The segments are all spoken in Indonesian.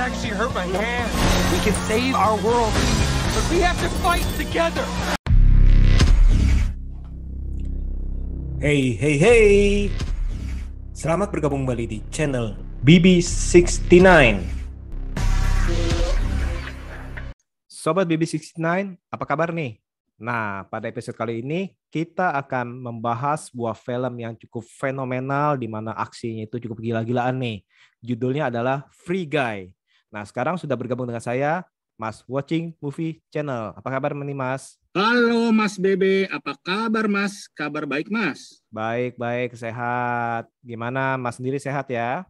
actually hurt my hand. We can save our world, but we have to fight together. Hey, hey, hey. Selamat bergabung kembali di channel BB69. Sobat BB69, apa kabar nih? Nah, pada episode kali ini kita akan membahas sebuah film yang cukup fenomenal di mana aksinya itu cukup gila-gilaan nih. Judulnya adalah Free Guy. Nah, sekarang sudah bergabung dengan saya, Mas Watching Movie Channel. Apa kabar nih, Mas? Halo Mas Bebe, apa kabar Mas? Kabar baik Mas? Baik, baik, sehat. Gimana Mas sendiri sehat ya?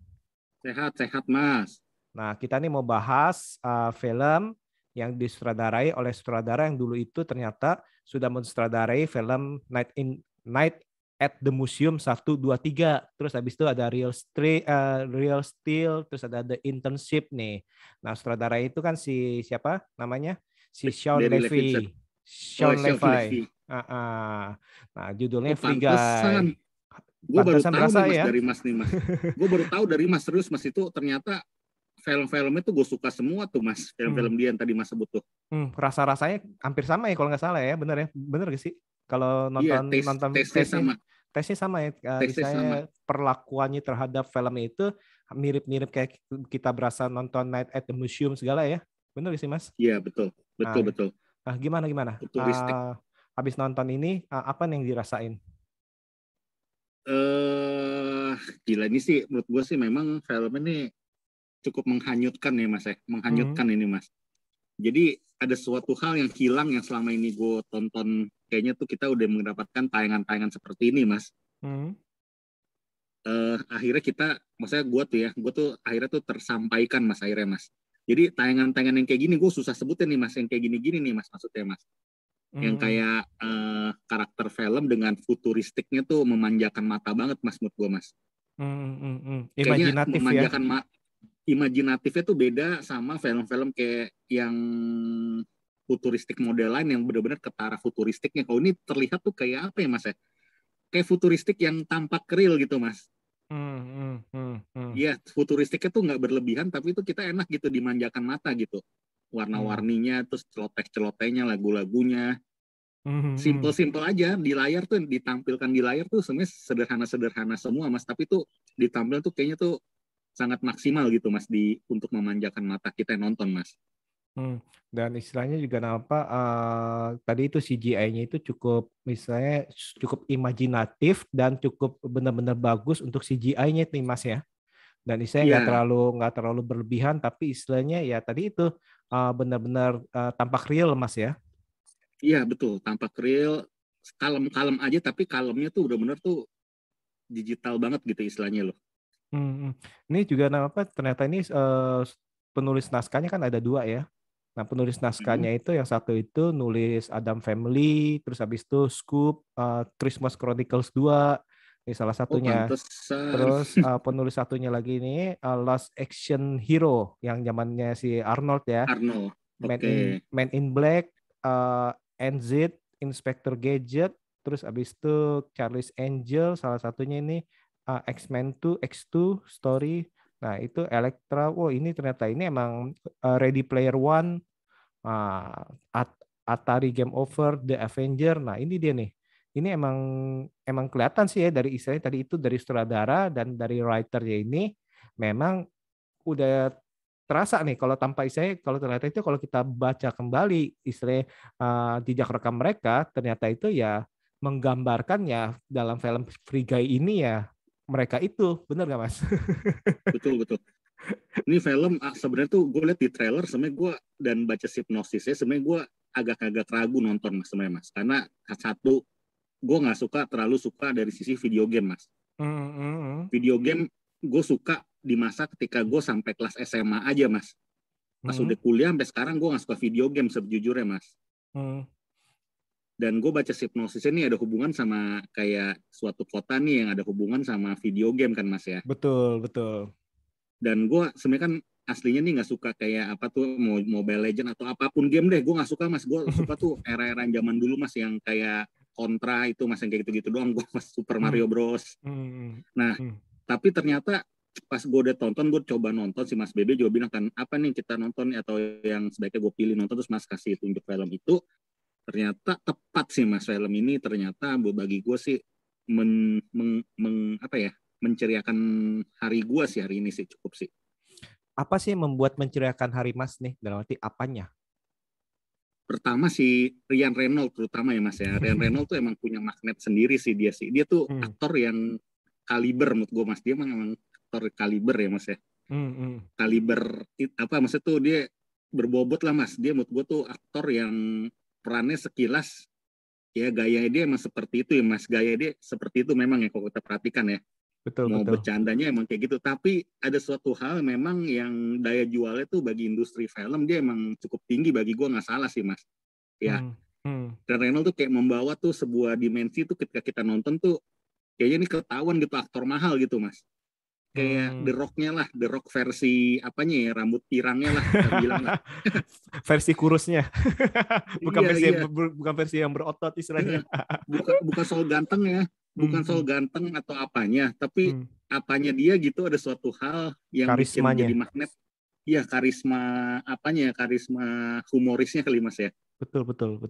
Sehat Mas. Nah, kita nih mau bahas film yang disutradarai oleh sutradara yang dulu itu ternyata sudah mensutradarai film Night at the Museum 1, 2, 3. Terus habis itu ada Real Steel, terus ada The Internship nih. Nah, sutradara itu kan si siapa namanya? Si Sean Levy. Sean Levy. Nah, judulnya Free Guy. Gue baru tahu berasa nih Mas ya? dari Mas nih Mas. Gue baru tahu dari Mas, terus Mas itu ternyata film-filmnya tuh gue suka semua tuh Mas. Film-film dia yang tadi Mas sebut tuh. Rasa-rasanya hampir sama ya kalau nggak salah ya, bener ya? Bener gak sih? Kalau nonton tesnya sama ya. Misalnya perlakuannya terhadap film itu mirip-mirip kayak kita berasa nonton Night at the Museum segala ya. Bener gak sih Mas? Iya betul. Nah, gimana? Habis nonton ini apa yang dirasain? Gila ini sih menurut gue sih memang film ini cukup menghanyutkan ya Mas ya. Menghanyutkan ini Mas. Jadi ada suatu hal yang hilang yang selama ini gue tonton, kayaknya tuh kita udah mendapatkan tayangan-tayangan seperti ini Mas. Akhirnya maksudnya gue tuh akhirnya tuh tersampaikan Mas akhirnya Mas. Jadi tayangan-tayangan yang kayak gini gue susah sebutin nih Mas, yang kayak gini-gini nih Mas maksudnya Mas. Yang kayak karakter film dengan futuristiknya tuh memanjakan mata banget Mas menurut gue Mas. Imajinatif kayaknya ya. Imajinatifnya tuh beda sama film-film kayak yang futuristik model lain yang benar-benar ketara futuristiknya. Kalau ini terlihat tuh kayak apa ya Mas ya? Kayak futuristik yang tampak real gitu Mas. Iya, futuristiknya tuh nggak berlebihan, tapi itu kita enak gitu dimanjakan mata gitu. Warna-warninya, terus celoteh-celotehnya, lagu-lagunya. Simple-simple aja di layar tuh, ditampilkan di layar tuh sebenarnya sederhana-sederhana semua Mas, tapi tuh ditampil tuh kayaknya tuh sangat maksimal gitu Mas untuk memanjakan mata kita yang nonton Mas. Dan istilahnya juga tadi itu CGI-nya itu cukup misalnya cukup imajinatif dan cukup benar-benar bagus untuk CGI-nya nih Mas ya. Dan istilahnya nggak terlalu berlebihan, tapi istilahnya ya tadi itu benar-benar tampak real Mas ya. Iya betul, tampak real, kalem-kalem aja, tapi kalemnya tuh udah bener tuh digital banget gitu istilahnya loh. Ini juga ternyata ini penulis naskahnya kan ada 2 ya. Nah, penulis naskahnya itu yang satu itu nulis Adam Family, terus habis itu Scoop, Christmas Chronicles 2, ini salah satunya. Terus penulis satunya lagi ini Last Action Hero yang zamannya si Arnold ya. Arnold. Man in Black, NZ, Inspector Gadget, terus habis itu Charlie's Angel, salah satunya ini X-Men 2, X2 Story. Nah, itu Elektra. Ini ternyata ini emang Ready Player One, Atari Game Over, The Avenger. Nah, ini dia nih. Ini emang kelihatan sih ya dari istilahnya tadi itu dari sutradara dan dari writernya ini memang udah terasa nih kalau tanpa istilahnya kalau ternyata itu kalau kita baca kembali istilahnya jejak rekam mereka ternyata itu ya menggambarkan ya dalam film Free Guy ini ya mereka itu, bener gak Mas? Betul. Ini film sebenarnya tuh gue lihat di trailer sebenarnya gue dan baca sinopsisnya sebenarnya gue agak-agak ragu nonton Mas sebenarnya Mas, karena satu gue nggak terlalu suka dari sisi video game Mas. Video game gue suka di masa ketika gue sampai kelas SMA aja Mas. Pas udah kuliah sampai sekarang gue nggak suka video game sejujurnya Mas. Dan gue baca sinopsisnya nih ada hubungan sama kayak suatu kota nih yang ada hubungan sama video game kan Mas ya. Betul. Dan gue sebenarnya kan aslinya nih nggak suka kayak apa tuh Mobile Legend atau apapun game deh, gue nggak suka Mas. Gue suka tuh era-era zaman dulu Mas yang kayak Contra itu Mas, yang kayak gitu-gitu doang gue Mas. Super Mario Bros. Nah tapi ternyata pas gue udah tonton, gue coba nonton, si Mas Bebe juga bilang kan, apa nih kita nonton atau yang sebaiknya gue pilih nonton, terus Mas kasih tunjuk film itu, ternyata tepat sih Mas, film ini ternyata bagi gue sih apa ya, menceriakan hari gue sih hari ini sih, cukup sih. Apa sih yang membuat menceriakan hari Mas nih? Dalam arti apanya? Pertama si Ryan Reynolds terutama ya Mas ya. Ryan Reynolds tuh emang punya magnet sendiri sih dia sih. Dia tuh aktor yang kaliber menurut gue Mas. Dia emang aktor kaliber ya Mas ya. Kaliber apa maksudnya tuh dia berbobot lah Mas. Dia menurut gue tuh aktor yang perannya sekilas ya gaya dia emang seperti itu ya Mas. Gaya dia seperti itu memang ya kalau kita perhatikan ya. Mau bercandanya emang kayak gitu. Tapi ada suatu hal memang yang daya jualnya tuh bagi industri film dia emang cukup tinggi bagi gue, nggak salah sih Mas. Ya. Dan Reynolds tuh kayak membawa tuh sebuah dimensi tuh ketika kita nonton tuh kayaknya ini ketahuan gitu aktor mahal gitu Mas. Kayak The Rock-nya lah, The Rock versi apanya ya, rambut pirangnya lah kita bilang lah. Versi kurusnya. Bukan versi yang berotot istilahnya. bukan soal ganteng ya. Bukan soal ganteng atau apanya, tapi apanya dia gitu ada suatu hal yang bikin jadi magnet. Iya, karisma apanya ya, karisma humorisnya kali Mas ya. Betul.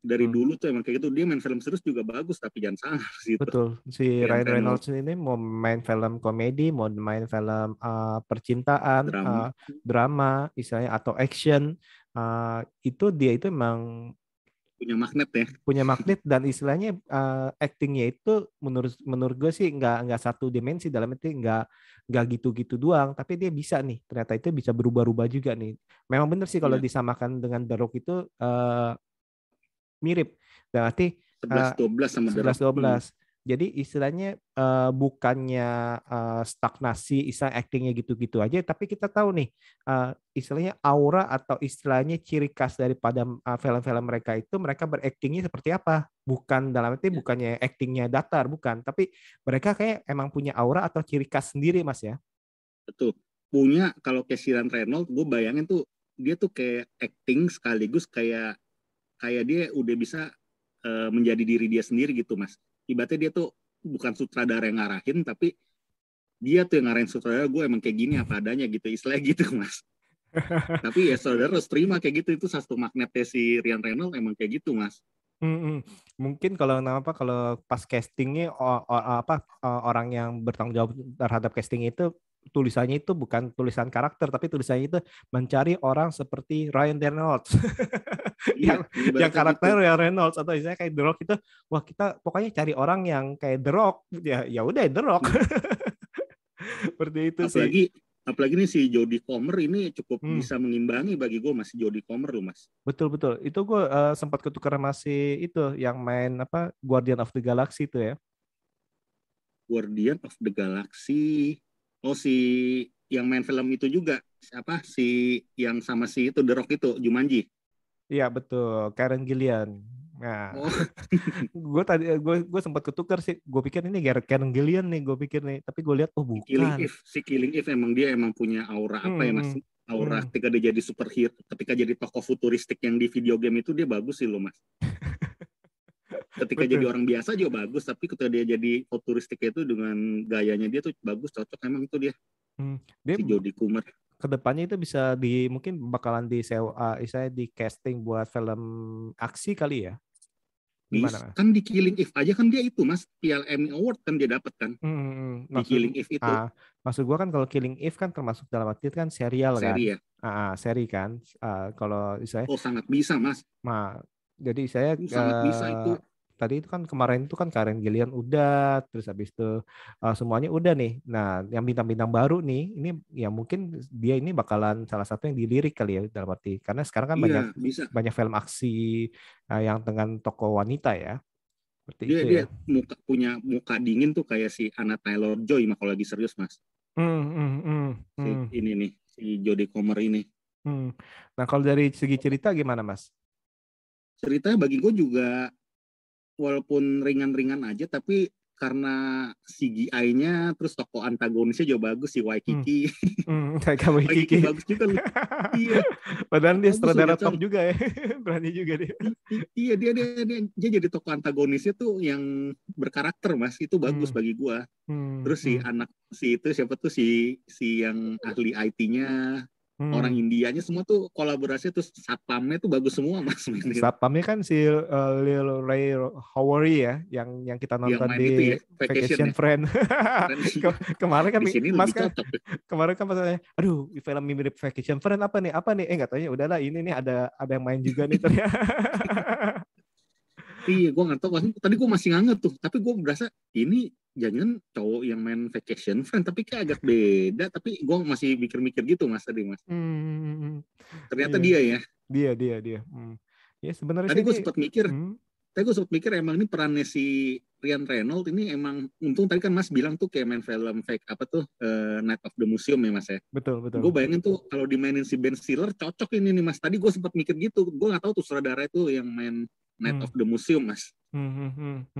Dari dulu tuh emang kayak gitu. Dia main film serius juga bagus, tapi jangan salah gitu. Betul. Si Ryan Reynolds ini mau main film komedi, mau main film percintaan, drama, istilahnya atau action, itu dia itu emang punya magnet dan istilahnya actingnya itu menurut gue sih nggak satu dimensi, dalam arti nggak gitu-gitu doang, tapi dia bisa nih, ternyata itu bisa berubah-ubah juga nih. Memang benar sih kalau disamakan dengan The Rock itu mirip, berarti 11-12 sama The Rock. 11-12. Jadi istilahnya bukannya stagnasi, istilah actingnya gitu-gitu aja, tapi kita tahu nih istilahnya aura atau istilahnya ciri khas daripada film-film mereka itu, mereka beraktingnya seperti apa? Bukan dalam arti bukannya actingnya datar, bukan, tapi mereka kayak emang punya aura atau ciri khas sendiri Mas ya. Betul. Punya, kalau kayak Ryan Reynolds, gue bayangin tuh dia tuh kayak acting sekaligus kayak dia udah bisa menjadi diri dia sendiri gitu Mas. Ibaratnya dia tuh bukan sutradara yang ngarahin, tapi dia tuh yang ngarahin sutradara, gue emang kayak gini apa adanya gitu, istilahnya gitu Mas. Tapi ya saudara harus terima kayak gitu, itu satu magnetnya si Ryan Reynolds emang kayak gitu Mas. Mungkin kalau pas castingnya orang yang bertanggung jawab terhadap casting itu tulisannya itu bukan tulisan karakter, tapi tulisannya itu mencari orang seperti Ryan Reynolds. yang karakter gitu. Ryan Reynolds atau misalnya kayak The Rock itu, wah kita pokoknya cari orang yang kayak The Rock, ya udah The Rock. Seperti itu apalagi nih si Jodie Comer ini cukup bisa mengimbangi bagi gue Mas, Jodie Comer loh Mas. Betul. Itu gue sempat ketukar masih itu yang main apa Guardian of the Galaxy itu ya. Guardian of the Galaxy. Oh, si yang main film itu juga apa si yang sama si itu The Rock itu, Jumanji. Iya betul, Karen Gillian. Nah, gue sempat ketukar sih. Gue pikir ini Karen Gillian nih, gue pikir nih. Tapi gue lihat bukan. Si Killing Eve emang dia punya aura apa ya Mas? Aura ketika dia jadi superhero, ketika jadi tokoh futuristik yang di video game itu dia bagus sih loh Mas. Ketika jadi orang biasa juga bagus, tapi ketika dia jadi futuristik itu dengan gayanya dia tuh bagus, cocok emang itu dia. Dia si Jodie Comer. Kedepannya itu bisa mungkin bakalan di casting buat film aksi kali ya. Gimana? Kan di Killing Eve aja kan dia itu Mas, Piala Emmy Award kan dia dapat kan. Di Killing Eve itu. Maksud gua kan kalau Killing Eve kan termasuk dalam arti kan serial kan. Seri ya. Seri kan. Kalau saya. Oh sangat bisa Mas. Nah, jadi saya sangat bisa itu. Tadi itu kan kemarin itu kan Karen Gillian udah, terus habis itu semuanya udah nih. Nah, yang bintang-bintang baru nih, ini ya mungkin dia ini bakalan salah satu yang dilirik kali ya dalam arti. Karena sekarang kan banyak film aksi yang dengan tokoh wanita ya. Seperti dia punya muka dingin tuh kayak si Anna Taylor-Joy mah kalau lagi serius Mas. Ini nih si Jodie Comer ini. Nah, kalau dari segi cerita gimana Mas? Ceritanya bagi gue juga walaupun ringan-ringan aja, tapi karena CGI-nya, terus tokoh antagonisnya juga bagus si Waikiki. Taika Waikiki Waititi. bagus juga loh. Iya, Padahal dia bagus sutradara loh, top Cong. juga ya. Berani juga dia. Iya, dia jadi tokoh antagonisnya tuh yang berkarakter, Mas. Itu bagus Hmm, bagi gua. hmm, Terus si hmm, anak si itu siapa tuh, si yang ahli IT-nya, orang hmm. Indianya semua tuh kolaborasi, tuh satpamnya tuh bagus semua, Mas. Mainnya. Satpamnya kan si Lil Ray Howery ya, yang kita Yang nonton main itu di ya, Vacation Vacation ya. Friend. Keren sih. Kemarin kan Di sini Mas lebih kan cocok. kemarin kan pas tanya, aduh film mirip Vacation Friend apa nih? Apa nih? Nggak taunya udahlah ini nih ada yang main juga nih ternyata. Iya, gue nggak tahu. Tadi gue masih nganget tuh, tapi gue berasa ini jangan cowok yang main Vacation Friend, tapi kayak agak beda. Tapi gue masih mikir-mikir gitu, Mas, tadi, Mas. Hmm, Ternyata iya, dia ya. dia. Ya sebenarnya Tadi sih gue ini, sempat mikir, hmm, emang ini perannya si Ryan Reynolds ini emang, untung tadi kan Mas bilang tuh kayak main film fake apa tuh, Night of the Museum ya, Mas ya. betul Gue betul. bayangin tuh kalau dimainin si Ben Stiller cocok ini nih, Mas. Tadi gue sempat mikir gitu. Gue nggak tahu tuh sutradara itu yang main Night Hmm, of the Museum, Mas. hmm.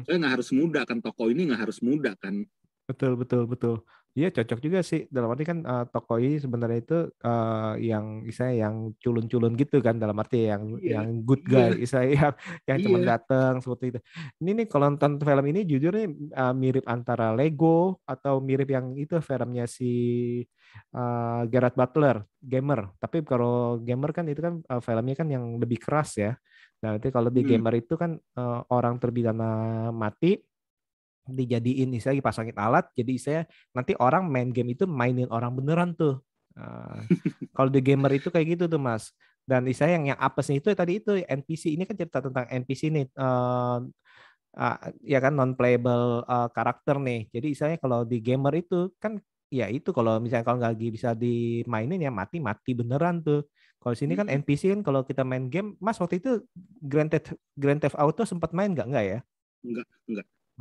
Soalnya nggak harus muda kan, tokoh ini nggak harus muda kan. Betul. Iya cocok juga sih. Dalam arti kan tokoh ini sebenarnya itu yang istilahnya yang culun-culun gitu kan, dalam arti Iya, yang good iya, guy, istilahnya yang cuma iya. datang seperti itu. Ini nih kalau nonton film ini jujur nih mirip antara Lego atau mirip yang itu filmnya si Gerard Butler, Gamer. Tapi kalau Gamer kan itu kan filmnya kan yang lebih keras ya. Nah, nanti kalau di Hmm. Gamer itu kan orang terpidana mati dijadiin istilahnya pasangin alat, jadi saya nanti orang main game itu mainin orang beneran tuh. Nah, kalau di Gamer itu kayak gitu tuh Mas. Dan istilahnya yang apesnya itu tadi itu NPC, ini kan cerita tentang NPC nih, ya kan non playable karakter nih. Jadi istilahnya kalau di Gamer itu kan ya itu kalau misalnya kalau nggak lagi bisa dimainin ya mati mati beneran tuh. Kalau sini kan Hmm. NPC kan kalau kita main game, Mas waktu itu Grand Theft Auto sempat main nggak ya? Enggak.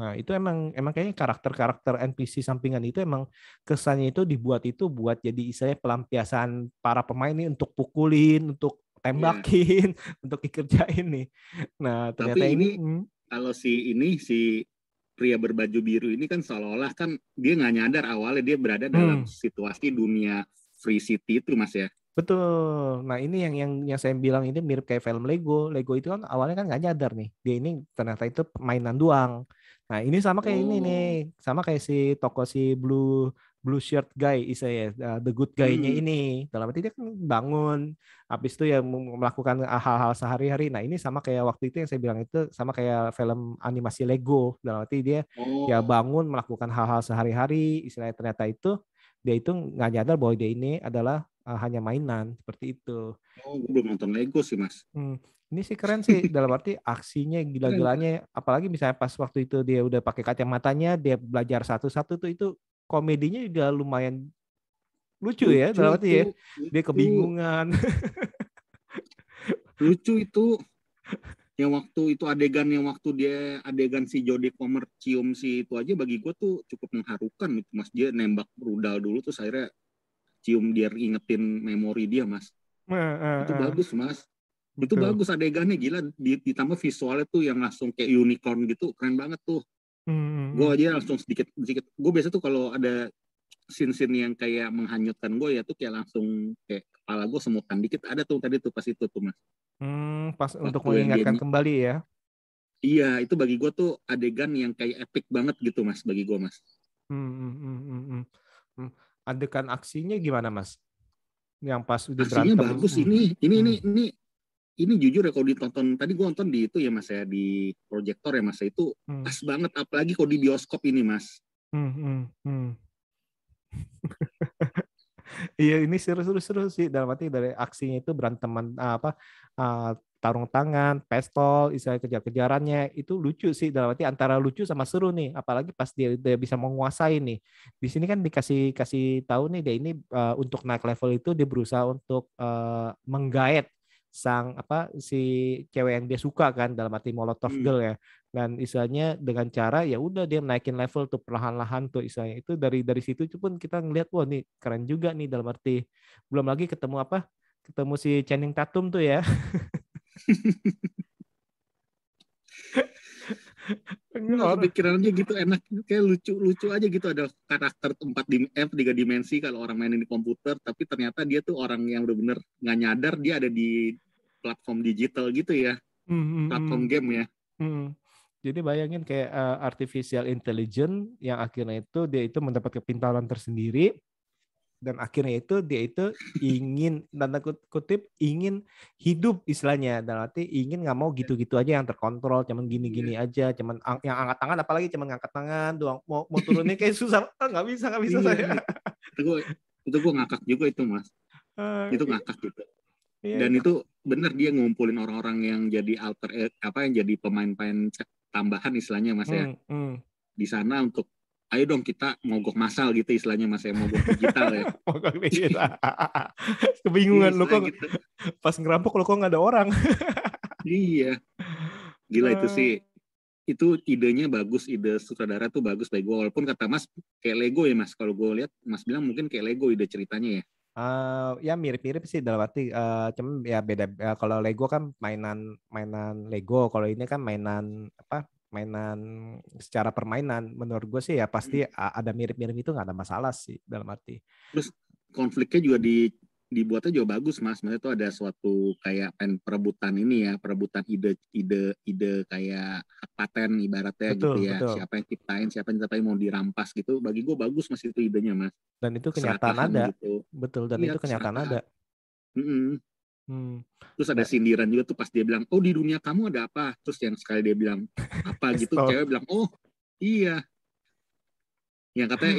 Nah, itu emang kayaknya karakter-karakter NPC sampingan itu emang kesannya itu dibuat itu buat jadi istilahnya pelampiasan para pemain ini untuk pukulin, untuk Iya. tembakin, untuk dikerjain nih. Nah, ternyata Tapi ini ini kalau si pria berbaju biru ini kan seolah-olah kan dia nggak nyadar awalnya dia berada dalam hmm, situasi dunia Free City itu, Mas ya. betul. Nah, ini yang saya bilang ini mirip kayak film Lego. Lego itu kan awalnya kan nggak nyadar nih. Dia ini ternyata itu mainan doang. Nah, ini sama kayak ini nih, Oh. sama kayak si toko si Blue Blue Shirt guy, istilahnya the good guy-nya Hmm. ini. Dalam arti dia kan bangun, habis itu ya melakukan hal-hal sehari-hari. Nah, ini sama kayak waktu itu yang saya bilang itu sama kayak film animasi Lego. Dalam arti dia ya Oh. bangun melakukan hal-hal sehari-hari, istilahnya ternyata itu dia itu nggak nyadar bahwa dia ini adalah hanya mainan seperti itu. Oh, gue belum nonton Lego sih, Mas. Hmm, ini sih keren sih dalam arti aksinya Keren, keren. gila-gilanya, apalagi misalnya pas waktu itu dia udah pakai kacamatanya, dia belajar satu-satu tuh itu komedinya juga lumayan lucu ya Lucu dalam arti ya. itu, Dia lucu, kebingungan. lucu itu. Yang waktu itu adegan, yang waktu dia adegan si Jodie Comer cium si itu aja bagi gue tuh cukup mengharukan itu, Mas. Dia nembak rudal dulu tuh akhirnya cium dia, ingetin memori dia, Mas. Itu bagus, Mas. Itu Betul. bagus adegannya, gila. Ditambah visualnya tuh yang langsung kayak unicorn gitu, keren banget tuh. Gue Hmm. aja langsung sedikit sedikit, gue biasa tuh kalau ada scene-scene yang kayak menghanyutkan gue ya tuh kayak langsung kayak kepala gue semutan dikit, ada tuh tadi tuh pas itu tuh, Mas. Pas untuk Waktu yang dia, mengingatkan kembali ya. iya, itu bagi gue tuh adegan yang kayak epic banget gitu, Mas, bagi gue, Mas. Hmm, hmm, hmm, hmm, hmm. Hmm. Adegan aksinya gimana Mas? Yang pas udah Aksinya berantem. bagus Hmm. ini. Ini Hmm. ini ini ini jujur ya, kalau ditonton tadi gue nonton di itu ya, Mas ya, di proyektor ya, Mas, itu Hmm. pas banget, apalagi kalau di bioskop ini, Mas. Hmm. Hmm. Hmm. Iya ini seru sih dalam arti dari aksinya itu beranteman uh, tarung tangan, pistol, istilah kejar-kejarannya itu lucu sih dalam arti antara lucu sama seru nih, apalagi pas dia bisa menguasai nih. Di sini kan dikasih kasih tahu nih dia ini untuk naik level itu dia berusaha untuk menggaet sang si cewek yang dia suka kan dalam arti Molotov Hmm. Girl ya, dan istilahnya dengan cara ya udah dia naikin level tuh perlahan-lahan tuh istilahnya itu dari situ pun kita ngelihat wah nih keren juga nih dalam arti belum lagi ketemu si Channing Tatum tuh ya. Nggak kepikiran aja gitu, enak, kayak lucu aja gitu, ada karakter 3 dimensi kalau orang mainin di komputer, tapi ternyata dia tuh orang yang bener-bener nggak nyadar dia ada di platform digital gitu ya, platform game ya. Jadi bayangin kayak artificial intelligence yang akhirnya itu dia itu mendapat kepintaran tersendiri, dan akhirnya itu dia itu ingin, tanda kutip, ingin hidup istilahnya, dalam arti ingin nggak mau gitu-gitu aja yang terkontrol, cuman gini-gini aja, cuman yang angkat tangan, apalagi cuman ngangkat tangan doang, mau turunnya kayak susah, nggak bisa saya. Itu gue ngakak juga itu Mas, itu ngakak gitu. Dan itu bener, dia ngumpulin orang-orang yang jadi yang jadi pemain-pemain tambahan istilahnya Mas ya, di sana untuk ayo dong kita mogok massal gitu istilahnya Mas ya, mogok digital ya. Mogok digital. Kebingungan lo kok gitu. Pas ngerampok lo kok nggak ada orang. Iya, gila itu sih. Itu idenya bagus, ide sutradara tuh bagus bagi gue, walaupun kata Mas kayak Lego ya Mas, kalau gue lihat Mas bilang mungkin kayak Lego ide ceritanya ya. Ya mirip-mirip sih dalam arti, cuman ya beda. Kalau Lego kan mainan Lego, kalau ini kan mainan secara permainan. Menurut gue sih ya pasti ada mirip-mirip, itu nggak ada masalah sih dalam arti. Terus konfliknya juga dibuatnya juga bagus Mas. Maksudnya itu ada suatu kayak perebutan ini ya, perebutan ide kayak hak paten ibaratnya, betul, gitu ya. Betul. Siapa yang ciptain mau dirampas gitu. Bagi gue bagus Mas itu idenya Mas. Dan itu kenyataan ada. Gitu. Betul, dan itu kenyataan ada. Terus ada sindiran juga tuh pas dia bilang, oh di dunia kamu ada apa? Terus yang sekali dia bilang apa gitu, cewek bilang, oh iya. Yang katanya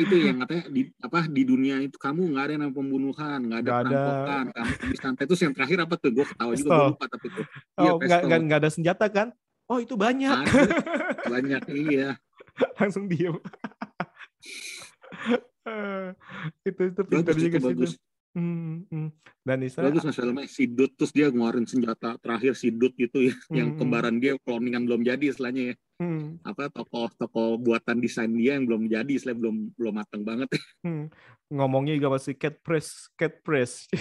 di dunia itu kamu nggak ada yang pembunuhan, nggak ada perampokan, kamu di santai. Terus yang terakhir apa tuh? Gue ketawa juga, gue lupa tapi itu. Oh, nggak ada senjata kan? Oh itu banyak. Banyak iya. Langsung diem. itu pintar juga sih. Bagus. Dan bagus Mas filmnya, Sidut, terus dia ngeluarin senjata terakhir Sidut gitu ya, yang kembaran dia cloningan belum jadi istilahnya ya. Tokoh buatan desain dia yang belum jadi, istilahnya belum matang banget. Ngomongnya juga masih cat press.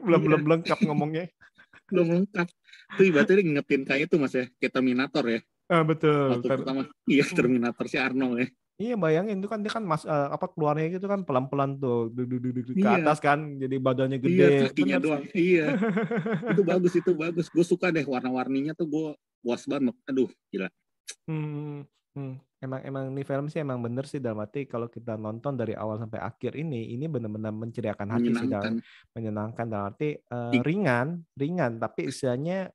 belum lengkap ngomongnya. Belum lengkap. Itu ibaratnya ngingetin kayak itu Mas ya, kayak Terminator ya. Betul. Waktu pertama Terminator si Arnold ya. Iya, bayangin itu kan dia kan keluarnya gitu kan pelan-pelan tuh ke atas kan, jadi badannya gede. Iya, kakinya doang. Iya. Itu bagus. Gue suka deh warna-warninya tuh, gue puas banget. Aduh, gila. Emang nih film sih emang bener sih, dalam arti kalau kita nonton dari awal sampai akhir ini benar-benar menceriakan hati sih, menyenangkan dalam arti ringan tapi istilahnya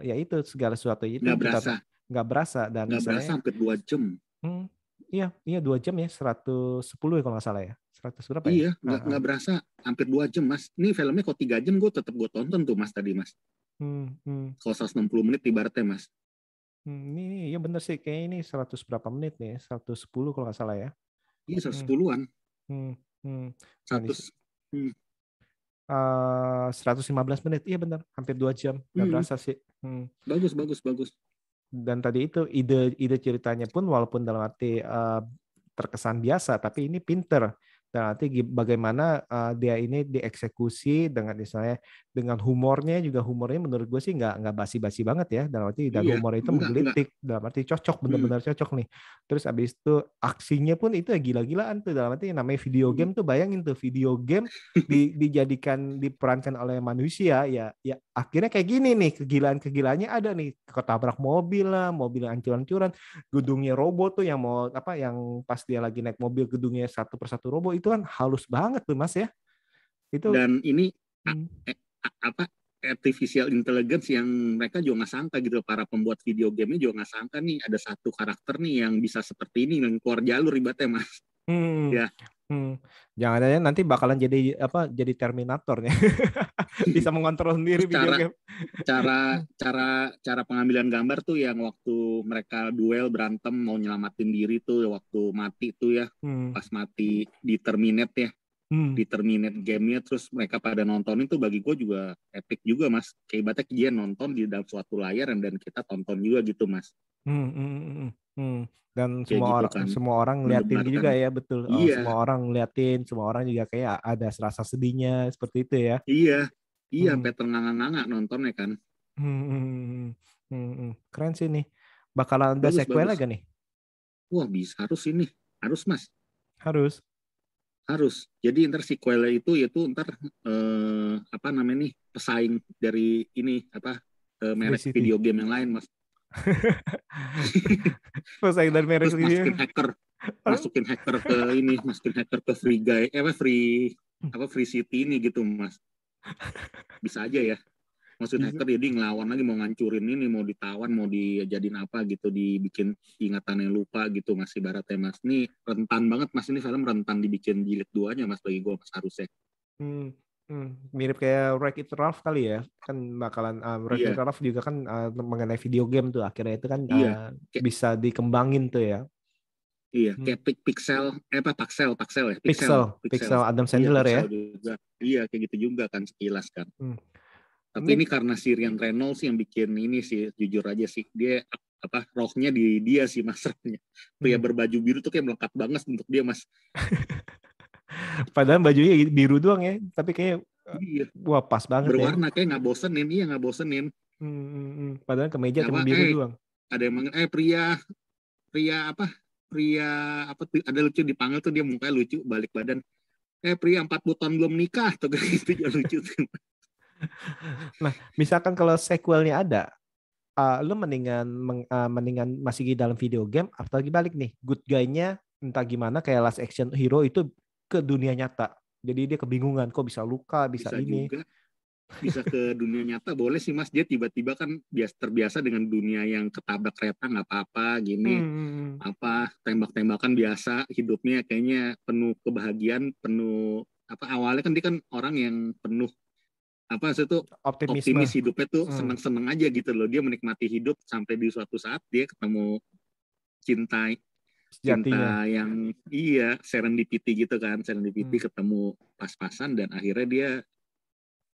ya itu segala sesuatu itu nggak berasa dan nggak berasa hampir 2 jam. Iya 2 jam ya, 110 ya kalau nggak salah ya. 100 berapa ya? Iya, nggak berasa hampir 2 jam Mas. Ini filmnya kok 3 jam gue tetap tonton tuh Mas tadi Mas. Kalau 160 menit ibaratnya Mas. Ini ya bener sih, kayak ini 100 berapa menit nih, 110 kalau nggak salah ya. Iya 110-an. 115 menit, iya benar, hampir 2 jam, nggak berasa sih. Bagus. Dan tadi itu ide ceritanya pun walaupun dalam arti terkesan biasa, tapi ini pinter. Dan nanti bagaimana dia ini dieksekusi dengan misalnya dengan humornya menurut gue sih nggak basi-basi banget ya, dalam arti dan humor itu menggelitik, dalam arti cocok, benar-benar cocok nih. Terus abis itu aksinya pun itu ya gila-gilaan tuh, dalam arti namanya video game tuh, bayangin tuh video game diperankan oleh manusia ya akhirnya kayak gini nih, kegilaannya ada nih, ketabrak mobil lah, mobil yang hancur-hancuran, gedungnya robot tuh yang pas dia lagi naik mobil gedungnya satu persatu roboh, itu kan halus banget tuh Mas ya. Itu dan ini artificial intelligence yang mereka juga nggak sangka gitu, para pembuat video game-nya juga nggak sangka nih ada satu karakter nih yang bisa seperti ini yang keluar jalur ibaratnya Mas. Ya. Jangan-jangan nanti bakalan jadi Terminator nya. Bisa mengontrol sendiri video game. Cara pengambilan gambar tuh yang waktu mereka duel berantem mau nyelamatin diri tuh, waktu mati tuh ya, pas mati di Terminate ya, di Terminate game-nya, terus mereka pada nontonin tuh, bagi gue juga epic juga Mas. Kayak ibaratnya dia nonton di dalam suatu layar dan kita tonton juga gitu Mas. Dan kayak semua orang ngeliatin juga ya, betul. Iya. Semua orang ngeliatin, semua orang juga kayak ada rasa sedihnya seperti itu ya. Iya, sampai ternganga-nganga nontonnya kan. Keren sih nih. Bakalan ada sequel bagus. lagi nih? Wah bisa, harus Mas. Harus. Harus. Jadi ntar sequelnya itu yaitu ntar apa namanya nih, pesaing dari ini apa Free merek City. video game yang lain Mas. Pesaing dari merek Terus ini. masukin hacker ke free guy, free city ini gitu Mas. Bisa aja ya. Maksud hacker jadi ngelawan lagi, mau ngancurin ini, mau ditawan, mau dijadiin apa gitu, dibikin ingatannya lupa gitu Mas, ibaratnya Mas. Ini rentan banget Mas, ini film rentan dibikin jilid 2-nya Mas bagi gue Mas harusnya. Mirip kayak Wreck-It Ralph kali ya, kan bakalan Wreck-It Ralph juga kan mengenai video game tuh, akhirnya itu kan bisa dikembangin tuh ya. Iya, kayak Pixel ya. Pixel Adam Sandler ya. Juga. Iya, kayak gitu juga kan sekilas kan. Tapi ini karena si Ryan Reynolds yang bikin ini sih, jujur aja sih, dia rohnya di dia sih masalahnya. Pria berbaju biru tuh kayak melekat banget untuk dia Mas. Padahal bajunya biru doang ya, tapi kayak wah pas banget berwarna, ya. Kayak nggak bosenin. Padahal kemeja cuma biru doang. Ada yang pria ada lucu dipanggil tuh, dia mukanya lucu, balik badan. Pria 40 tahun belum nikah tuh gitu, ya lucu tuh. Nah, misalkan kalau sequelnya ada, lu mendingan masih di dalam video game atau lagi balik nih, good guy-nya entah gimana kayak Last Action Hero itu ke dunia nyata. Jadi dia kebingungan, kok bisa luka, bisa ini. Juga. Bisa ke dunia nyata boleh sih Mas, dia tiba-tiba kan terbiasa dengan dunia yang ketabrak kereta nggak apa-apa gini, tembak-tembakan biasa, hidupnya kayaknya penuh kebahagiaan, penuh awalnya kan dia kan orang yang penuh optimis hidupnya tuh, seneng-seneng aja gitu loh, dia menikmati hidup sampai di suatu saat dia ketemu cinta yang serendipity gitu kan, ketemu pas-pasan dan akhirnya dia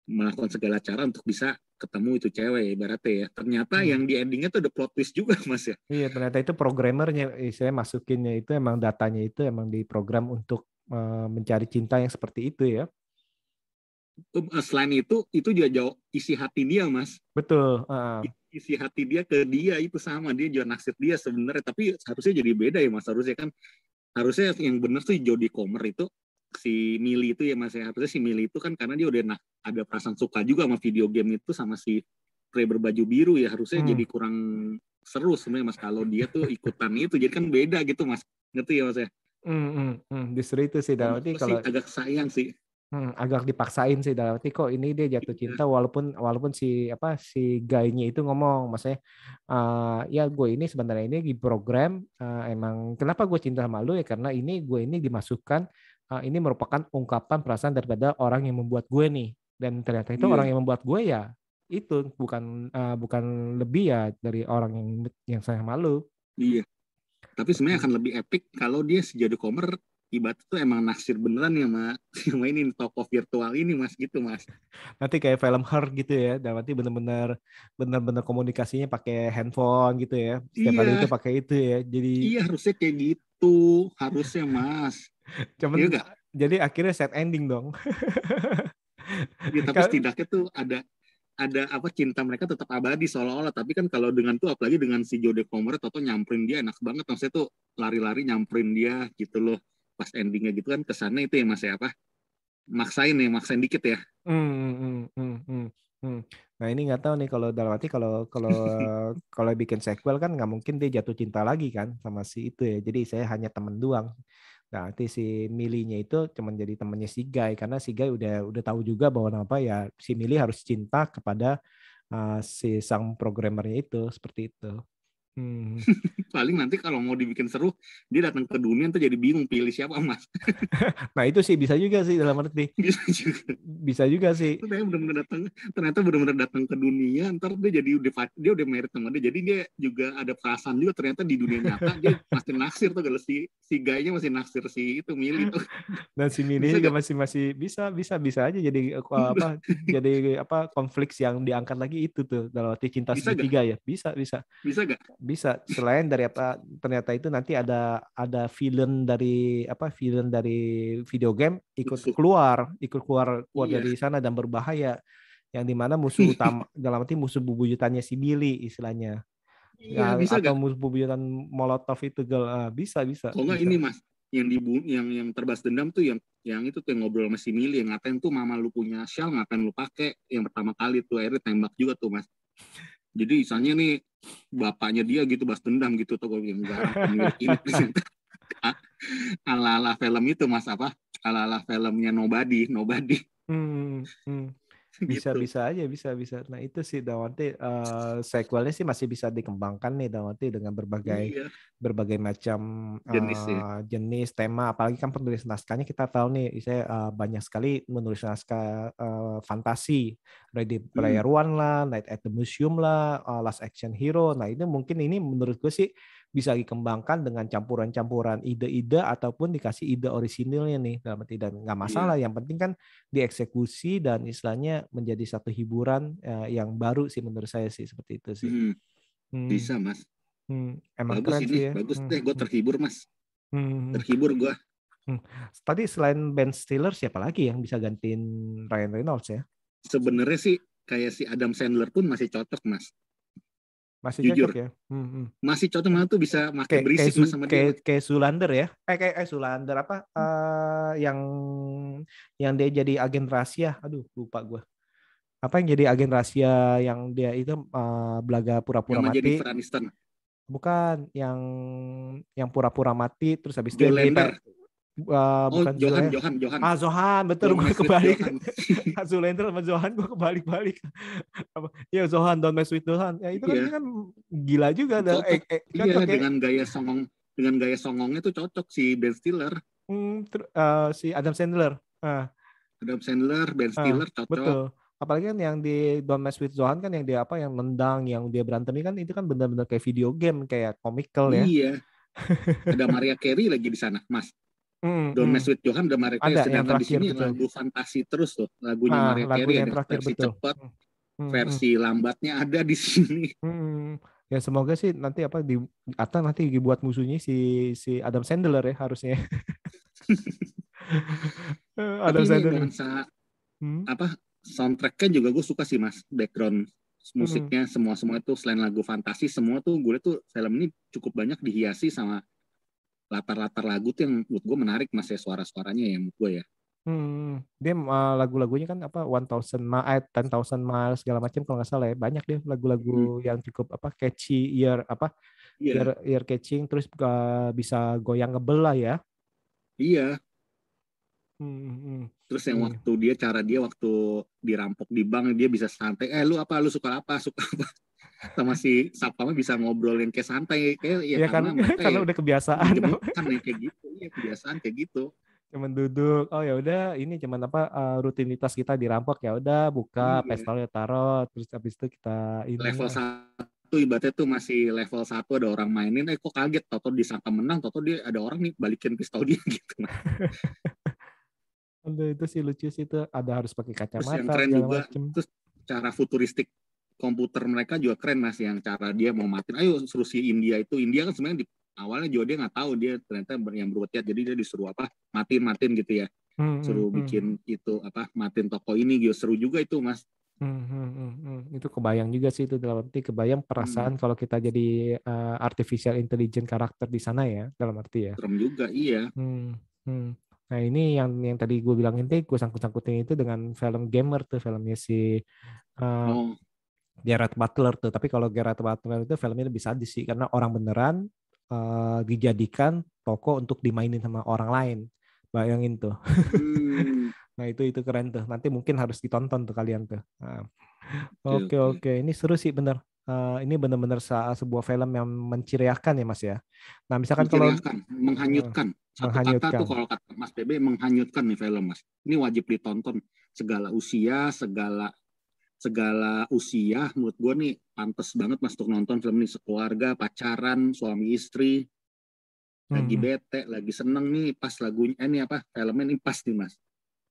melakukan segala cara untuk bisa ketemu itu cewek ibaratnya ya. Ternyata yang di endingnya tuh ada plot twist juga Mas ya. Iya, ternyata itu programmernya, saya masukinnya itu emang datanya itu emang diprogram untuk mencari cinta yang seperti itu ya. Selain itu juga jauh isi hati dia Mas. Betul. Isi hati dia ke dia itu sama, dia juga naksir dia sebenarnya, tapi harusnya jadi beda ya Mas. Harusnya yang benar tuh Jodie Comer itu si Millie itu ya Mas ya. Harusnya si Millie itu kan karena dia udah ada perasaan suka juga sama video game itu sama si pria berbaju biru ya, harusnya jadi kurang seru sebenarnya Mas kalau dia tuh ikutan itu, jadi kan beda gitu Mas, ngerti ya Mas ya. Justru itu sih dalam arti kalau agak sayang sih. Agak dipaksain sih dalam arti kok ini dia jatuh cinta walaupun si guy-nya itu ngomong maksudnya ya gue ini sebenarnya ini di program emang kenapa gue cinta sama lu ya karena gue ini dimasukkan ini merupakan ungkapan perasaan daripada orang yang membuat gue nih, dan ternyata itu orang yang membuat gue ya itu bukan lebih ya dari orang yang sayang sama lu. Iya. Tapi sebenarnya akan lebih epic kalau dia si Jodie Comer ibarat tuh emang naksir beneran ya sama ini tokoh virtual ini Mas gitu Mas. Nanti kayak film Her gitu ya, nanti bener-bener komunikasinya pakai handphone gitu ya. Setiap hari itu pakai itu ya. Jadi iya harusnya kayak gitu, harusnya Mas. Cuman iya jadi akhirnya sad ending dong. Ya, tapi setidaknya tuh ada cinta mereka tetap abadi seolah-olah, tapi kan kalau dengan tuh apalagi dengan si Jodie Comer atau nyamperin dia enak banget, maksudnya tuh lari-lari nyamperin dia gitu loh. Pas endingnya gitu kan kesannya itu ya Mas ya maksain dikit ya. Nah ini nggak tahu nih kalau dalam arti kalau bikin sequel kan nggak mungkin dia jatuh cinta lagi kan sama si itu ya, jadi saya hanya temen doang. Nah nanti si Millie-nya itu cuma jadi temennya si Guy karena si Guy udah tahu juga bahwa ya si Millie harus cinta kepada si sang programmernya itu seperti itu. Paling nanti kalau mau dibikin seru dia datang ke dunia tuh jadi bingung pilih siapa Mas. Nah itu sih bisa juga sih dalam arti bisa juga sih. Ternyata benar-benar datang ke dunia, ntar dia udah married sama dia, jadi dia juga ada perasaan juga ternyata di dunia nyata dia masih naksir tuh kalau si gayanya masih naksir si itu Millie tuh. Dan si Millie juga masih bisa aja jadi konflik yang diangkat lagi itu tuh dalam arti cinta segitiga ya bisa gak? Bisa. Selain dari ternyata itu nanti ada villain dari video game ikut keluar dari sana dan berbahaya, yang dimana musuh utama dalam arti musuh bebuyutannya si Billy istilahnya. Iya, bisa atau gak? bubuyutan Molotov itu bisa. Kalau nggak ini mas, yang terbas dendam tuh yang itu tuh yang ngobrol sama si Mili, yang ngatain tuh mama lu punya shell, ngapain lu pakai? Yang pertama kali tuh akhirnya tembak juga tuh mas. Jadi misalnya nih bapaknya dia gitu bas dendam gitu tuh, gue yang enggak pemilik ini ternyata ala-ala film itu mas, apa? Ala-ala filmnya Nobody Hmm, hmm. Bisa gitu. aja bisa. Nah itu sih Dawanti sequelnya sih masih bisa dikembangkan nih Dawanti dengan Iya, berbagai macam jenis ya. jenis tema. Apalagi kan penulis naskahnya kita tahu nih, saya banyak sekali menulis naskah fantasi, Ready Player One lah, Night at the Museum lah, Last Action Hero. Nah ini mungkin ini menurut gue sih bisa dikembangkan dengan campuran-campuran ide-ide ataupun dikasih ide orisinilnya nih dalam arti, dan nggak masalah. Iya. Yang penting kan dieksekusi dan istilahnya menjadi satu hiburan yang baru sih menurut saya sih, seperti itu sih. Bisa mas. Emang Bagus keren ini, sih ya. bagus deh. Gue terhibur mas. Hmm. Terhibur gue. Tadi selain Ben Stiller siapa lagi yang bisa gantiin Ryan Reynolds ya? Sebenarnya sih kayak si Adam Sandler pun masih cocok mas. Masih Jujur. cocok ya. Masih cocok, mana tuh bisa makin berisik mas sama dia. Kayak Zoolander ya. Kayak Zoolander apa? Yang dia jadi agen rahasia. Aduh lupa gue. Apa yang jadi agen rahasia yang dia itu belaga pura-pura Yang menjadi mati? Aniston. Bukan, yang pura-pura mati terus habis itu Zoolander. bukan Johan. Zohan, betul, gue kebalik. Zoolander sama Zohan gue kebalik-balik. Ya Zohan, Don't Mess with Zohan. Ya itu Iya. kan gila juga ada. Iya, Cocok ya. dengan gaya songongnya tuh cocok si Ben Stiller. Si Adam Sandler. Adam Sandler, Ben Stiller cocok. Betul. Apalagi kan yang di Don't Mess with Zohan kan yang dia yang nendang, yang dia berantem ini kan itu kan benar-benar kayak video game, kayak comical ya. Iya. Ada Maria Carey lagi di sana, Mas. Don't Mess with Johan ada Maria Carey. Sedangkan di sini betul. Lagu fantasi terus tuh, lagunya Maria Carey ada terakhir, versi betul. cepat, versi lambatnya ada di sini. Ya semoga sih nanti nanti dibuat musuhnya si Adam Sandler ya harusnya. Adam Sandler. Apa soundtracknya juga gue suka sih mas, background musiknya semua itu selain lagu fantasi semua tuh gue tuh film ini cukup banyak dihiasi sama latar-latar lagu tuh yang menurut gue menarik mas ya, suara-suaranya ya menurut gue ya. Dia lagu-lagunya kan apa 10,000 Miles segala macam kalau nggak salah ya, banyak deh lagu-lagu yang cukup catchy, ear catching, terus bisa goyang ngebel lah ya. Iya. Terus yang cara dia waktu dirampok di bank dia bisa santai, lu suka apa sama si satpamnya bisa ngobrolin kayak santai kayak ya karena udah kebiasaan kan kayak gitu ya, kebiasaan kayak gitu. Cuman duduk, oh ya udah ini cuman rutinitas kita dirampok, ya udah buka pistolnya taruh, terus habis itu kita ini level 1 ibaratnya tuh masih level 1 ada orang mainin, kok kaget toto disangka menang, toto dia ada orang nih balikin pistol dia gitu. Itu sih lucu sih, itu ada harus pakai kacamata. Terus yang keren juga, terus cara futuristik komputer mereka juga keren mas, yang cara dia mau matiin, ayo suruh si India kan sebenarnya di awalnya juga dia nggak tahu dia ternyata yang berbuat jahat, jadi dia disuruh matiin gitu ya, suruh bikin itu matiin toko ini gitu, seru juga itu mas. Itu kebayang juga sih, itu dalam arti kebayang perasaan kalau kita jadi artificial intelligence karakter di sana ya, dalam arti ya. Serem juga, iya. Nah ini yang tadi gue bilangin gue sangkut-sangkutin itu dengan film Gamer tuh, filmnya si Gerard Butler tuh. Tapi kalau Gerard Butler itu filmnya lebih sadis sih, karena orang beneran dijadikan toko untuk dimainin sama orang lain. Bayangin tuh. Nah itu keren tuh. Nanti mungkin harus ditonton tuh kalian tuh. Nah, Oke. Ini seru sih bener. Ini benar-benar sebuah film yang menciriakan ya mas ya. Nah misalkan kalau menghanyutkan. Satu kata tuh kalau kata Mas Bebe, menghanyutkan nih film mas. Ini wajib ditonton, segala usia menurut gue nih pantas banget mas untuk nonton film ini, sekeluarga, pacaran, suami istri, lagi bete, lagi seneng nih, pas lagunya filmnya ini pas nih mas,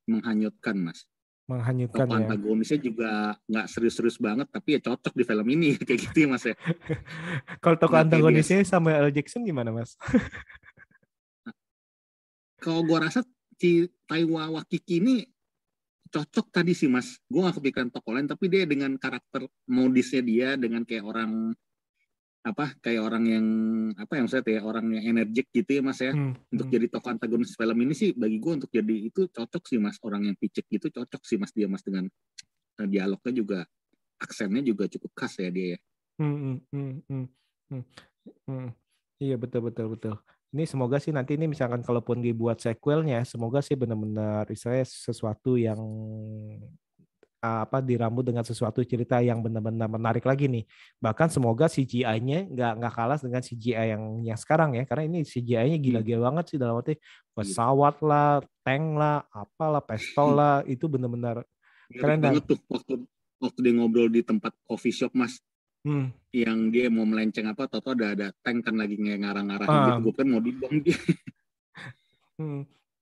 menghanyutkan mas. Menghanyutkan ya. Antagonisnya juga nggak serius-serius banget, tapi ya cocok di film ini kayak gitu ya mas ya. Kalau tokoh antagonisnya Samuel L. Jackson gimana mas? Kalau gue rasa si Taiwa Waititi ini cocok tadi sih mas. Gue gak kepikiran tokoh lain, tapi dia dengan karakter modisnya dia, dengan kayak orang kayak orang yang saya ya orang yang energik gitu ya Mas ya. Untuk jadi tokoh antagonis film ini sih bagi gue untuk jadi itu cocok sih Mas, orang yang picik gitu cocok sih Mas dia Mas dengan dialognya juga, aksennya juga cukup khas ya dia ya. Iya betul. Ini semoga sih nanti ini misalkan kalaupun dibuat sequelnya, semoga sih benar-benar istilahnya sesuatu yang dirambut dengan sesuatu cerita yang benar-benar menarik lagi nih. Bahkan semoga CGI-nya nggak kalah dengan CGI yang sekarang ya, karena ini CGI-nya gila-gila banget sih dalam arti pesawat lah, tank lah, apalah, pistol lah, itu benar-benar keren banget tuh waktu dia ngobrol di tempat coffee shop Mas. Yang dia mau melenceng toto ada tank kan lagi ngarang-ngarahin gitu, gue kan mau dibuang dia.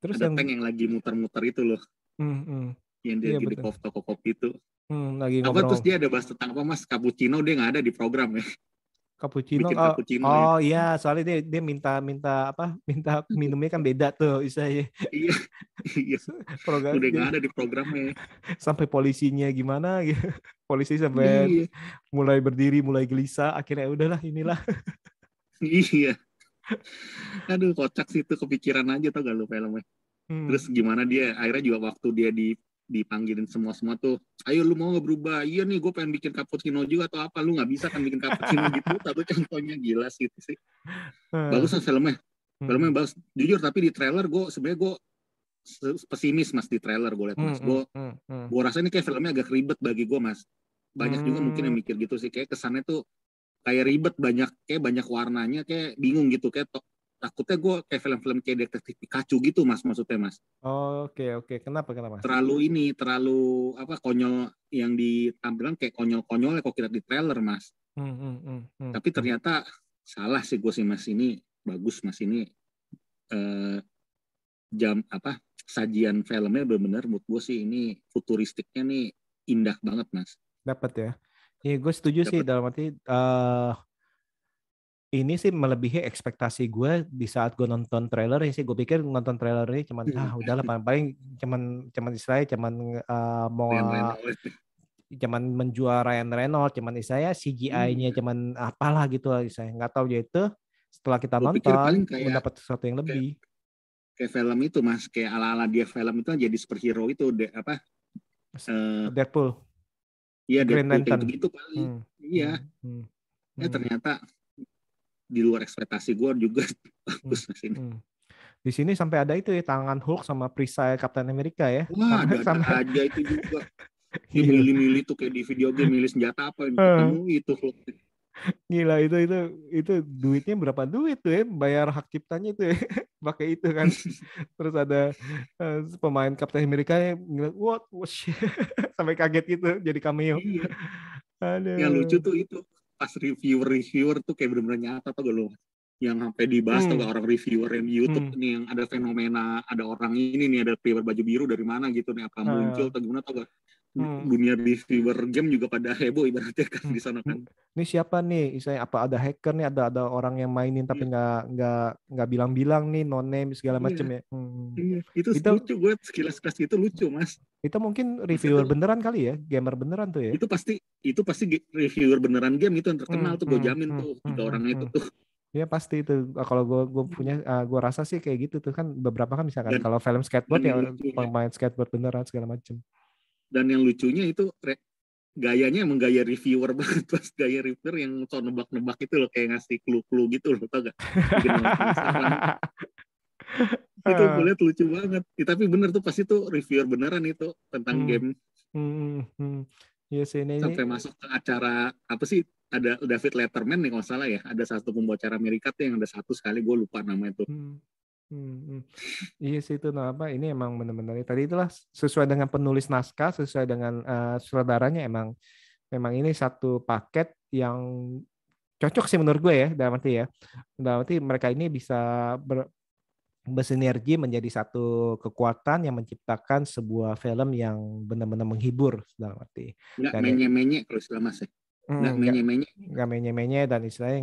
Terus ada tank yang lagi muter-muter itu loh. Yang dia di toko kopi itu. Lagi ngobrol. Terus dia ada bahas tentang apa Mas? Cappuccino dia nggak ada di program ya. Cappuccino. Iya, soalnya dia minta minumnya kan beda tuh istilahnya. Iya. Program udah nggak ada di programnya. Sampai polisinya gimana gitu. Polisi sampai mulai berdiri, mulai gelisah, akhirnya udahlah inilah. Iya. Aduh kocak sih itu, kepikiran aja tau gak lu filmnya. Terus gimana dia akhirnya juga waktu dia dipanggilin semua tuh, ayo lu mau nggak berubah? Iya nih gue pengen bikin cappuccino juga atau apa, lu nggak bisa kan bikin cappuccino gitu. Satu contohnya gila sih itu sih. Bagus kan filmnya bagus jujur, tapi di trailer gue pesimis Mas. Di trailer gue liat Mas, gue rasa ini kayak filmnya agak ribet bagi gue Mas. Banyak juga mungkin yang mikir gitu sih, kayak kesannya tuh kayak ribet, banyak warnanya, kayak bingung gitu, kayak takutnya gue kayak film-film kayak Detektif Pikachu gitu Mas, maksudnya Mas. Oke. Kenapa? Terlalu konyol yang ditampilkan, kayak konyol-konyol kalau kita di trailer Mas. Tapi ternyata salah sih gue sih Mas, ini bagus Mas, ini sajian filmnya benar-benar menurut gue sih ini futuristiknya nih indah banget Mas. Dapat ya. Iya gue setuju sih, dalam arti ini sih melebihi ekspektasi gue di saat gue nonton trailer sih. Gue pikir nonton trailer ini cuman udahlah paling cuman istilahnya cuman menjual Ryan Reynolds, cuman istilahnya CGI-nya cuman apalah gitu lah istilahnya. Nggak tahu ya itu setelah kita nonton mendapat sesuatu yang lebih. Kayak film itu Mas, kayak ala-ala dia film itu jadi superhero itu Deadpool. Iya, Deadpool kayak gitu paling. Iya. Ternyata di luar ekspektasi gue juga bagus Mas ini. Di sini sampai ada itu ya, tangan Hulk sama perisai Captain America ya. Wah, ada aja itu juga. Dia milih-milih tuh kayak di video game, milih senjata apa yang ketemu itu Hulk. Gila, itu duitnya berapa duit tuh ya, bayar hak ciptanya itu ya, pakai itu kan. Terus ada pemain Captain America yang ngeliat what shit, sampai kaget gitu jadi cameo. Iya. Yang lucu tuh itu pas reviewer tuh kayak bener-bener nyata tuh gak lo, yang sampai dibahas tuh orang reviewer yang YouTube nih, yang ada fenomena, ada orang ini nih, ada player baju biru dari mana gitu nih, apa muncul atau gimana tau gak. Dunia reviewer game juga pada heboh ibaratnya kan di sana kan. Ini siapa nih? Misalnya apa ada hacker nih, ada orang yang mainin tapi nggak bilang-bilang nih, no name segala macam ya. Itu lucu, gue sekilas itu lucu Mas. Itu mungkin reviewer beneran kali ya, gamer beneran tuh ya. Itu pasti reviewer beneran game itu yang terkenal tuh, gue jamin tuh 3 orang itu tuh. Ya pasti itu. Kalau gue punya, gue rasa sih kayak gitu tuh kan, beberapa kan misalkan kalau film skateboard ya pemain skateboard beneran segala macam. Dan yang lucunya itu gayanya emang gaya reviewer banget, pas gaya reviewer yang so nebak-nebak itu loh, kayak ngasih clue-clue gitu loh, tau gak? Itu gue liat lucu banget. Tapi bener tuh pasti tuh reviewer beneran itu tentang game. Yes, ini sampai masuk ke acara apa sih? Ada David Letterman nih kalau salah ya. Ada satu pembawa acara Amerika tuh yang ada satu sekali, gue lupa namanya tuh. Iya sih itu ini emang benar-benar tadi itulah sesuai dengan penulis naskah, sesuai dengan sutradaranya, memang ini satu paket yang cocok sih menurut gue ya, dalam arti mereka ini bisa bersinergi menjadi satu kekuatan yang menciptakan sebuah film yang benar-benar menghibur, dalam arti nggak menye-menye kalau istilah Mas ya. Nggak menye-menye dan istilahnya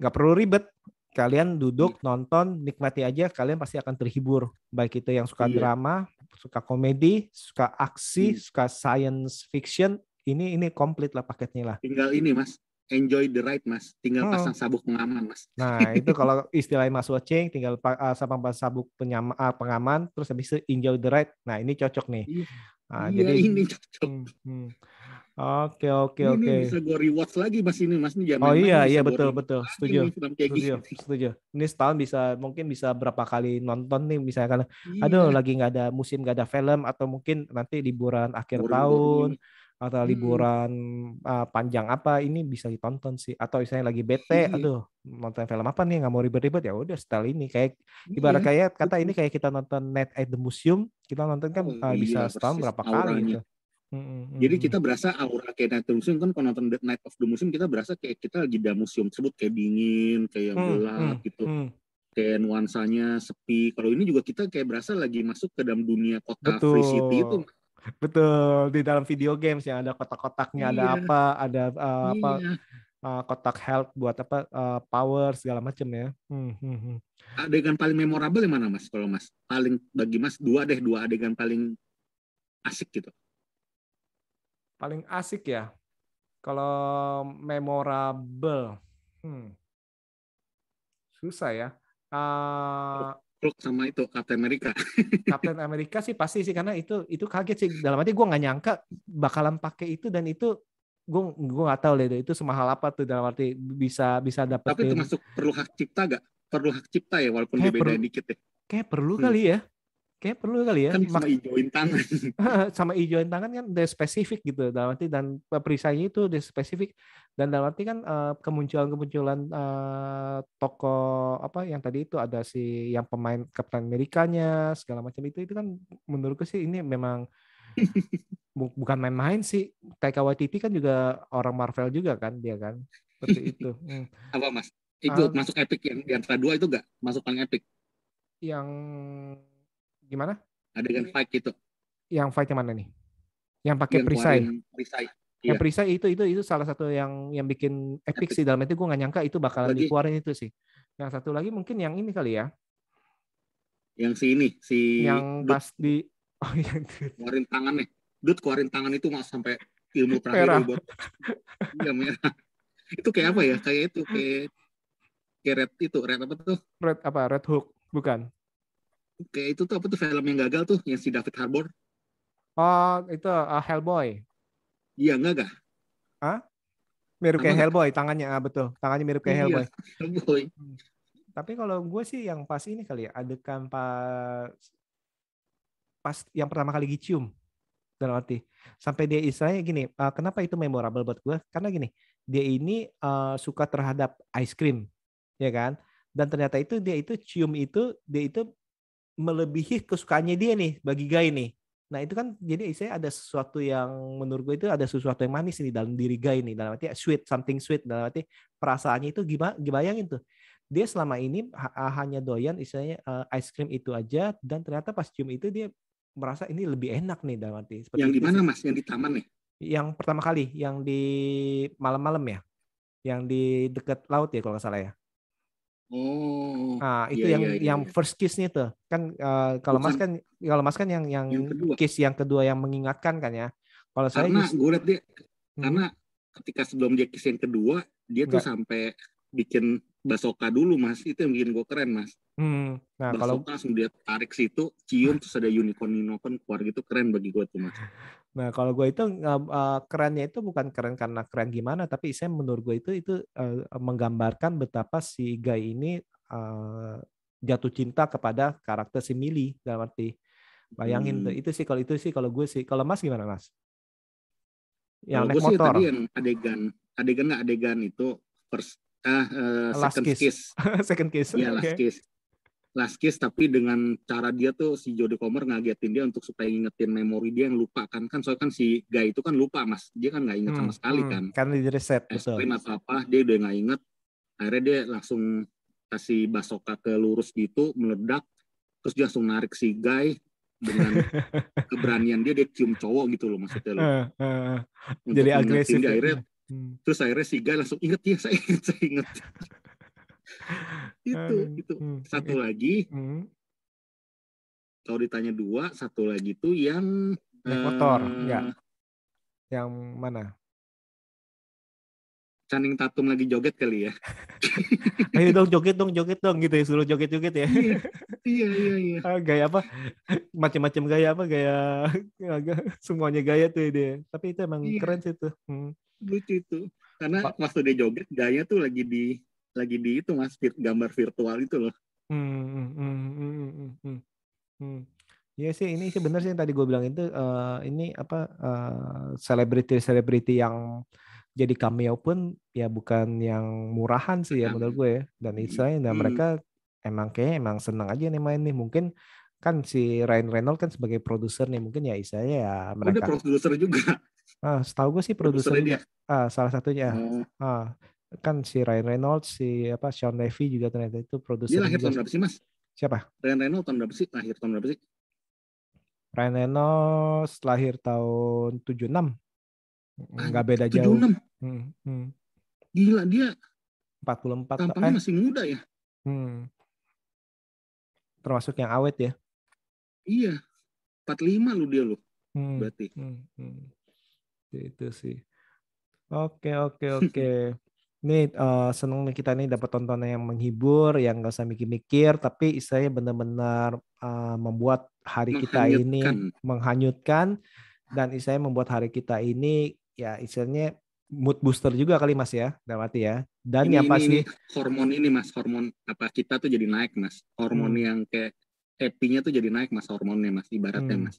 nggak perlu ribet. Kalian duduk nonton, nikmati aja, kalian pasti akan terhibur. Baik itu yang suka drama, suka komedi, suka aksi, suka science fiction, ini komplit lah paketnya lah. Tinggal ini Mas, enjoy the ride mas, tinggal pasang sabuk pengaman mas. Nah itu kalau istilahnya Mas Watching tinggal pasang sabuk pengaman, terus habis itu enjoy the ride. Nah ini cocok nih. Nah, Iya jadi ini cocok. Oke. Ini bisa gue rewatch lagi mas ini mas, ini jangan Oh main-main, iya bisa betul gua betul, rewatch lagi setuju. nih, film kayak Setuju. Ini setahun mungkin bisa berapa kali nonton nih, misalnya kan, aduh Iya, lagi nggak ada musim, nggak ada film, atau mungkin nanti liburan akhir boring tahun ini. atau liburan panjang apa, ini bisa ditonton sih. Atau misalnya lagi bete, Iya, aduh nonton film apa nih, nggak mau ribet-ribet, ya udah setel ini. Kayak iya, ibarat kayak kata ini betul. kayak kita nonton Night at the Museum, kita nonton kan Oh bisa iya setahun persis berapa kali auranya. gitu. Jadi kita berasa aura kayak Night of the Museum kan, kalau nonton The Night of the Museum kita berasa kayak kita lagi di museum tersebut, kayak dingin, kayak gelap gitu, kayak nuansanya sepi. Kalau ini juga kita kayak berasa lagi masuk ke dalam dunia kota Free City itu. Betul. Betul, di dalam video games yang ada kotak-kotaknya, ada Iya, apa, ada iya. kotak health buat apa, power segala macam ya. Adegan paling memorable yang mana mas? Kalau mas paling bagi mas dua adegan paling asik gitu. Paling asik ya. Kalau memorable, susah ya. Hulk sama itu Captain America. Captain America sih pasti sih, karena itu kaget sih, dalam arti gue nggak nyangka bakalan pakai itu, dan itu gue nggak tahu deh itu semahal apa tuh, dalam arti bisa Tapi dapetin. termasuk perlu hak cipta gak? Perlu hak cipta ya, walaupun dia kayak beda dikit ya. kayak perlu kali ya. Kayak perlu kali ya. Kan cuma hijauin tangan. Sama hijauin tangan kan udah spesifik gitu dalam arti, dan perisainya itu udah spesifik, dan dalam arti kan kemunculan tokoh apa yang tadi itu ada si yang pemain Captain Amerikanya segala macam itu kan menurutku sih ini memang bukan main-main sih. Taika Waititi kan juga orang Marvel juga kan dia kan, seperti itu. Apa mas? Itu masuk epic yang di antara dua itu gak? Masuk paling epic? Yang gimana? Adegan fight gitu. Yang fight yang mana nih? Yang pakai perisai. Yang Iya. perisai itu salah satu yang bikin epic sih, dalam itu gue nggak nyangka itu bakalan dikeluarin itu sih. Yang satu lagi mungkin yang ini kali ya. Yang si yang pas di yang keluarin tangannya. Keluarin tangan itu mas sampai ilmu terakhir merah. buat iya merah. Itu kayak apa ya? Kayak itu kayak red apa tuh? Red Hook bukan? Kayak itu tuh apa tuh film yang gagal tuh, yang si David Harbour. Oh itu Hellboy. Iya enggak? Mirip Sama kayak gak? Hellboy tangannya, betul, tangannya mirip kayak Hellboy. Hellboy. Tapi kalau gue sih yang pas ini kali ya, adegan pas yang pertama kali dicium, dalam arti sampai dia istilahnya gini, kenapa itu memorable buat gue, karena gini, dia ini suka terhadap ice cream ya kan, dan ternyata itu dia itu cium itu, dia itu melebihi kesukaannya dia nih bagi Guy nih. Nah itu kan jadi saya ada sesuatu yang menurut gue itu ada sesuatu yang manis nih dalam diri Guy nih, dalam arti sweet, something sweet, dalam arti perasaannya itu gimana, bayangin tuh dia selama ini hanya doyan istilahnya ice cream itu aja, dan ternyata pas cium itu dia merasa ini lebih enak nih, dalam arti seperti yang itu. Yang di mana sih. mas? Yang di taman nih? Yang pertama kali, yang di malam-malam ya, yang di dekat laut ya kalau nggak salah ya. Oh, Nah, itu iya. yang first kiss-nya tuh. Kan kalau Mas kan yang kedua. Kiss yang kedua yang mengingatkan kan ya. Kalau saya karena gue liat dia karena ketika sebelum dia kiss yang kedua, dia tuh sampai bikin basoka dulu mas. Itu yang bikin gue keren mas. Nah, basoka langsung dia tarik situ, cium, terus ada unicorn keluar gitu, keren bagi gue tuh mas. Nah, kalau gue itu kerennya itu bukan keren karena keren gimana, tapi saya menurut gue itu menggambarkan betapa si Guy ini jatuh cinta kepada karakter si Millie, dalam arti bayangin tuh, itu sih kalau gue sih. Kalau Mas gimana Mas? Yang kalau naik gue sih motor. tadi yang adegan itu first second kiss. Second kiss. Iya, last kiss, tapi dengan cara dia tuh si Jodie Comer ngagetin dia untuk supaya ngingetin memori dia yang lupa kan soalnya kan si Guy itu kan lupa mas, dia kan nggak inget sama sekali kan, karena di reset betul. Atau apa dia udah nggak inget, akhirnya dia langsung kasih basoka ke lurus gitu, meledak, terus dia langsung narik si Guy dengan keberanian dia cium cowok gitu loh maksudnya loh. Jadi agresif dia, terus akhirnya si Guy langsung inget ya, saya inget. itu satu lagi kalau ditanya dua, satu lagi tuh yang naik motor enggak, yang mana? Channing Tatum lagi joget kali ya. Ayo dong joget dong gitu ya, suruh joget-joget ya. Iya. Gaya apa? Macam-macam gaya apa? Gaya semuanya gaya tuh dia. Tapi itu emang keren sih tuh. Lucu itu. Karena waktu dia joget gaya tuh lagi di itu Mas, gambar virtual itu loh. Ya sih, ini sih benar sih yang tadi gue bilang itu, ini apa, selebriti yang jadi cameo pun ya bukan yang murahan sih ya menurut gue ya. Dan istilahnya mereka emang senang aja nih main nih. Mungkin kan si Ryan Reynolds kan sebagai produser nih, mungkin ya istilahnya ya mereka. Udah produser juga. Setahu gue sih produser juga. Salah satunya. Kan si Ryan Reynolds, si apa Sean Levy juga ternyata itu produser. Dia lahir tahun berapa sih Mas? Siapa? Ryan Reynolds tahun berapa sih? Lahir tahun berapa sih? Ryan Reynolds lahir tahun 76. Nggak beda 76. jauh. Gila, dia 44. Tampangnya masih muda ya. Termasuk yang awet ya. Iya. 45 lu dia lu. Berarti. Itu sih. Oke. Nih seneng nih kita nih dapat tontonan yang menghibur, yang nggak usah mikir-mikir, tapi istilahnya benar-benar membuat hari kita ini menghanyutkan, dan istilahnya membuat hari kita ini ya istilahnya mood booster juga kali Mas ya, berarti ya. Dan yang pasti hormon ini Mas, hormon apa kita tuh jadi naik Mas, hormon yang kayak happy-nya tuh jadi naik Mas, hormonnya Mas, ibaratnya Mas.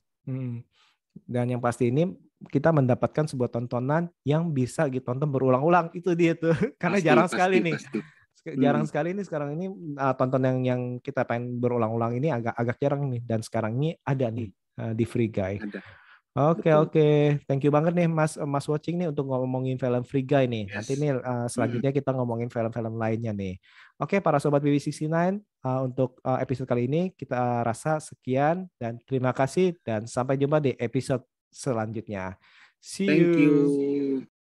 Dan yang pasti ini kita mendapatkan sebuah tontonan yang bisa ditonton berulang-ulang, itu dia tuh. Karena jarang sekali nih. Jarang sekali nih sekarang ini tonton yang kita pengen berulang-ulang ini agak jarang nih, dan sekarang ini ada nih di Free Guy. Oke. Thank you banget nih Mas Watching nih untuk ngomongin film Free Guy nih. Nanti nih selanjutnya kita ngomongin film-film lainnya nih. Oke, para sobat BB69, untuk episode kali ini kita rasa sekian, dan terima kasih dan sampai jumpa di episode selanjutnya. See you. Thank you.